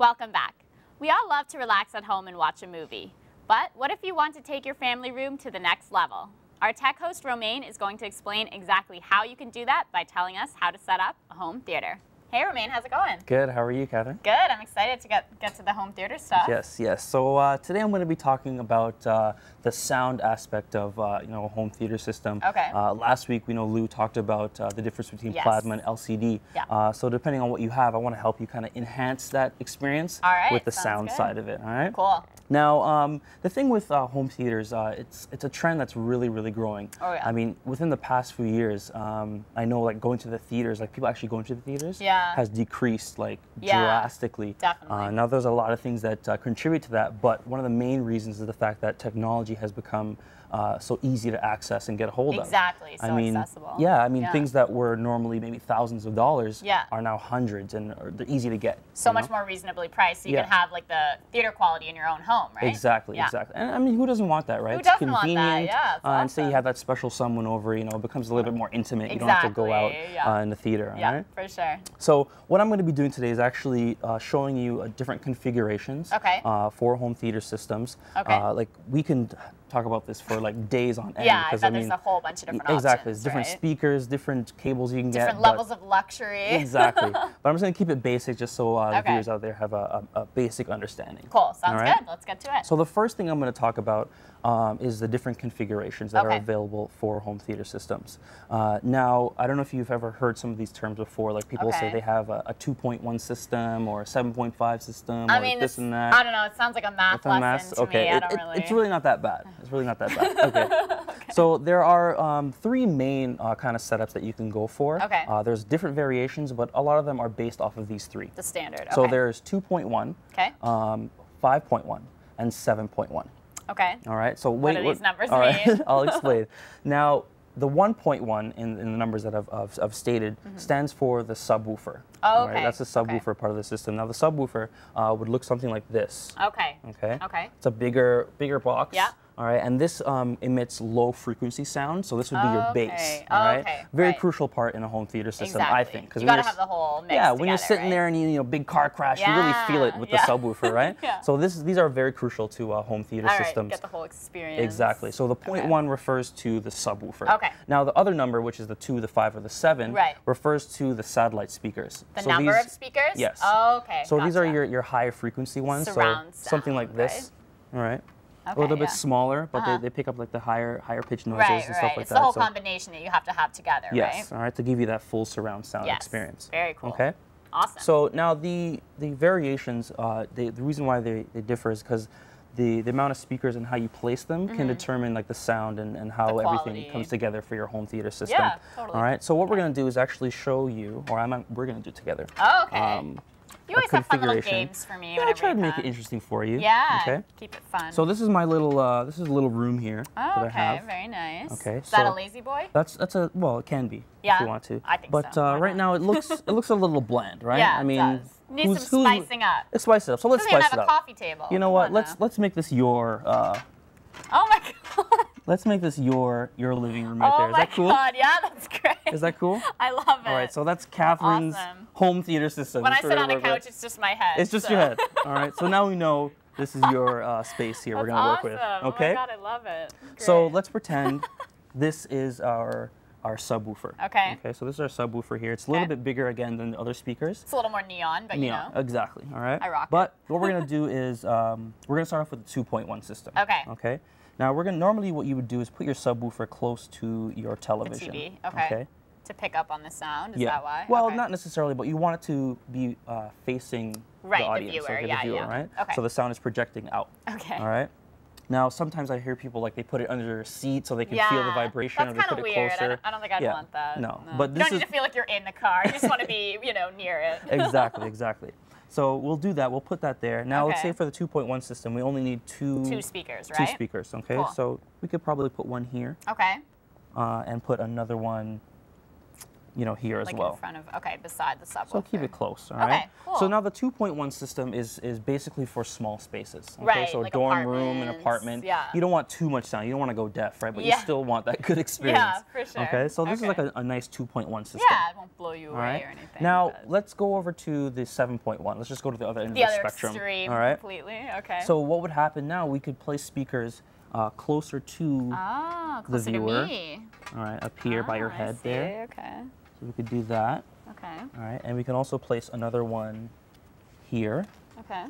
Welcome back. We all love to relax at home and watch a movie. But what if you want to take your family room to the next level? Our tech host, Romaine, is going to explain exactly how you can do that by telling us how to set up a home theater. Hey, Romaine, how's it going? Good. How are you, Catherine? Good. I'm excited to get to the home theater stuff. Yes. So today I'm going to be talking about the sound aspect of a home theater system. Okay. Last week, Lou talked about the difference between plasma and LCD. Yeah. So depending on what you have, I want to help you kind of enhance that experience with the sound side of it. All right. Cool. Now, the thing with home theaters, it's a trend that's really growing. Oh, yeah. I mean, within the past few years, I know like going to the theaters, like people actually going to the theaters, has decreased like drastically. Definitely. Now, there's a lot of things that contribute to that, but one of the main reasons is the fact that technology has become so easy to access and get a hold of. Exactly, so accessible. Yeah, I mean, things that were normally maybe thousands of dollars are now hundreds, and they're easy to get. So much more reasonably priced, so you can have like the theater quality in your own home, right? Exactly. And I mean, who doesn't want that, right? Who doesn't want that? Yeah, it's awesome. And say you have that special someone over, it becomes a little bit more intimate. You don't have to go out in the theater, right? For sure. So what I'm going to be doing today is actually showing you different configurations for home theater systems. Like we can talk about this for like days on end. Yeah, I mean, there's a whole bunch of different options. Exactly, there's different speakers, different cables you can get. Different levels of luxury. Exactly. But I'm just going to keep it basic just so the viewers out there have a basic understanding. Cool, sounds good. Let's get to it. So the first thing I'm going to talk about is the different configurations that are available for home theater systems. Now, I don't know if you've ever heard some of these terms before, like people say they have a 2.1 system or a 7.5 system or this and that. I don't know, it sounds like a math lesson to me. I don't really... It's really not that bad. It's really not that bad. Okay. So there are three main kind of setups that you can go for. There's different variations, but a lot of them are based off of these three. The standard, So there's 2.1, 5.1, and 7.1. Okay. All right. So what do these numbers mean? I'll explain. Now, the 1.1 in the numbers that I've stated stands for the subwoofer. Oh, okay. Right? That's the subwoofer part of the system. Now, the subwoofer would look something like this. Okay. Okay. It's a bigger box. Yeah. All right, and this emits low frequency sound, so this would be your bass. All right, very crucial part in a home theater system, I think, because you gotta have the whole mix together, when you're sitting there and you big car crash, you really feel it with the subwoofer, right? So these are very crucial to home theater systems. Get the whole experience. Exactly. So the 0.1 refers to the subwoofer. Okay. Now the other number, which is the 2, the 5, or the 7, refers to the satellite speakers. The number of speakers? Yes. Oh, okay. So these are your higher frequency ones. Surround so something like this. All right. A little bit smaller, but they pick up like the higher pitch noises and stuff like that. It's the whole combination that you have to have together, right? Yes, all right, to give you that full surround sound experience. Very cool. Okay. Awesome. So now the variations, the reason why they differ is because the amount of speakers and how you place them can determine like the sound and how everything comes together for your home theater system. Yeah, totally. All right. So what we're going to do is actually show you, or we're going to do together. Oh, okay. You always have fun little games for me. I try to make it interesting for you. Yeah. Okay. Keep it fun. So this is my little this is a little room here that I have. Very nice. Okay. Is that a lazy boy? That's it can be if you want to. I think so. But right now it looks a little bland, right? Yeah, I mean, it does. Needs some spicing up. Let's spice it up. So let's spice it up. Doesn't even have a coffee table. You know what? Let's make this your. Oh my God. Let's make this your living room right there. Is that cool? Oh my God, yeah, that's great. Is that cool? I love it. All right, so that's Catherine's home theater system. When I sit on a couch, it's just my head. It's just your head. All right, so now we know this is your space here we're going to work with. Okay? Oh my God, I love it. Great. So let's pretend this is our subwoofer. Okay. Okay, so this is our subwoofer here. It's a little bit bigger again than the other speakers. It's a little more neon, but you know. Exactly. All right. I rock But what we're going to do is we're going to start off with the 2.1 system. Okay. Okay. Now normally what you would do is put your subwoofer close to your television. The TV. Okay. To pick up on the sound. Is that why? Well, not necessarily, but you want it to be facing the audience, the viewer. the viewer, right? Okay. So the sound is projecting out. Okay. All right. Now, sometimes I hear people like they put it under their seat so they can feel the vibration, or they put it closer. I don't think I'd want that. No. But you don't need to feel like you're in the car. You just want to be, near it. Exactly. So we'll do that. We'll put that there. Now, let's say for the 2.1 system, we only need two speakers, right? 2 speakers, okay? Cool. So we could probably put one here. Okay. And put another one you know, here as like well. in front of, okay, beside the subwoofer. So keep it close, all right? Okay, cool. So now the 2.1 system is basically for small spaces. Okay? Right, So a like dorm room, an apartment. Yeah. You don't want too much sound. You don't want to go deaf, right? But you still want that good experience. Yeah, for sure. Okay, so this is like a nice 2.1 system. Yeah, it won't blow you away or anything. Now, let's go over to the 7.1. Let's just go to the other end of the spectrum. The other extreme, all right? completely, okay. So what would happen now, we could place speakers closer to the viewer. To me. All right, up here by your head there. Okay. So we could do that. Okay. All right, and we can also place another one here. Okay.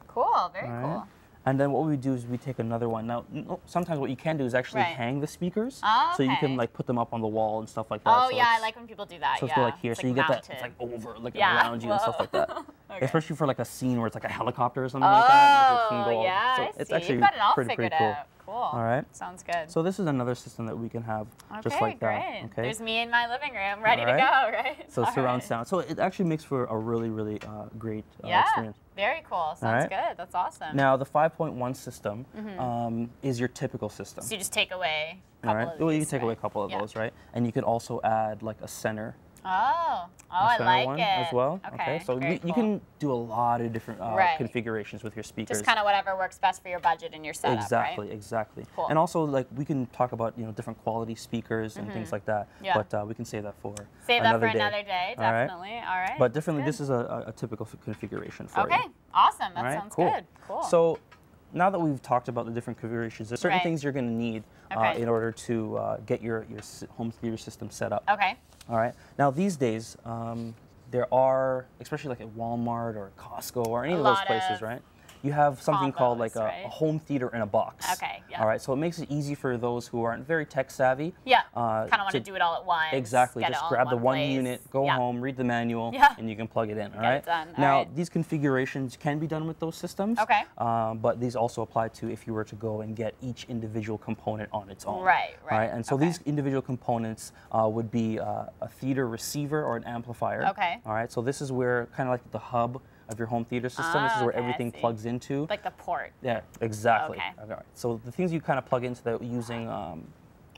Cool, very cool. And then what we do is we take another one. Now, sometimes what you can do is actually hang the speakers. So you can like put them up on the wall and stuff like that. Oh, so yeah, I like when people do that. So it's like here. So you get that, it's like over, like around you and stuff like that. Especially for like a scene where it's like a helicopter or something like that. Oh, yeah, so it's actually you've got it all pretty figured cool. out. Cool. All right. Sounds good. So this is another system that we can have just like that. Great. Okay. There's me in my living room, ready to go, right? So surround sound. So it actually makes for a really, really great experience. Very cool. Sounds good. That's awesome. Now the 5.1 system is your typical system. So you just take away a couple of these, well, you can take away a couple of those, right? And you can also add like a center. Oh, I like one it. as well. Okay. So you can do a lot of different configurations with your speakers. Just kind of whatever works best for your budget and your setup, Exactly, right? exactly. Cool. And also, like, we can talk about, different quality speakers and things like that. Yeah. But we can save that for another day, definitely. All right. But differently, this is a typical configuration for you. Okay, awesome. That sounds good. Cool. So now that we've talked about the different configurations, there's certain things you're going to need in order to get your home theater system set up. Okay. All right. Now these days, there are, especially like at Walmart or Costco or any of those places, right? You have something called like a home theater in a box. Okay. Yeah. All right. So it makes it easy for those who aren't very tech savvy. Yeah. Kind of want to do it all at once. Exactly. Just grab the one unit, go home, read the manual, and you can plug it in. All right. Done. Now these configurations can be done with those systems. Okay. But these also apply to if you were to go and get each individual component on its own. Right. All right. And so these individual components would be a theater receiver or an amplifier. Okay. All right. So this is where kind of like the hub of your home theater system. This is where everything plugs into. Like the port. Yeah, exactly. Okay. All right. So the things you kind of plug into that using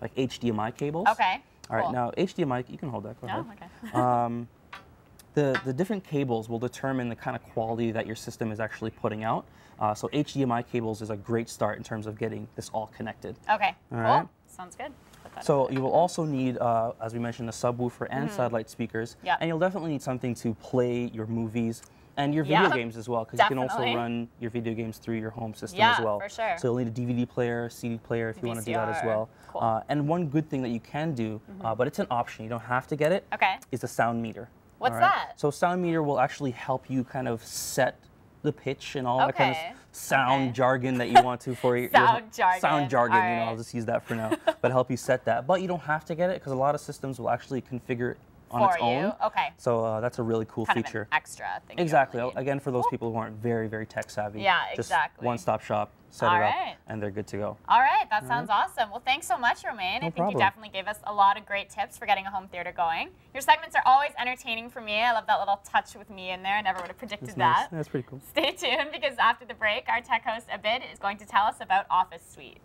like HDMI cables. Okay. All right. Now HDMI, you can hold that. Go ahead. Okay. The different cables will determine the kind of quality that your system is actually putting out. So HDMI cables is a great start in terms of getting this all connected. Okay. All right. Sounds good. So you will also need, as we mentioned, a subwoofer and satellite speakers. Yeah. And you'll definitely need something to play your movies and your video games as well, because you can also run your video games through your home system as well. For sure. So you'll need a DVD player, CD player if you want to do that as well. Cool. And one good thing that you can do, but it's an option, you don't have to get it, is a sound meter. What's that? So sound meter will actually help you kind of set the pitch and all that kind of sound jargon that you want to for your sound jargon. I'll just use that for now, but help you set that. But you don't have to get it because a lot of systems will actually configure it on its own. Okay. So that's a really cool feature. Of an extra thing. Exactly. Again, for those people who aren't very, very tech savvy. Yeah, just exactly. one-stop shop, set it up, and they're good to go. All right. That sounds awesome. Well, thanks so much, Romain. I think you definitely gave us a lot of great tips for getting a home theater going. Your segments are always entertaining for me. I love that little touch with me in there. I never would have predicted that. That's pretty cool. Stay tuned because after the break, our tech host, Abid, is going to tell us about Office Suite.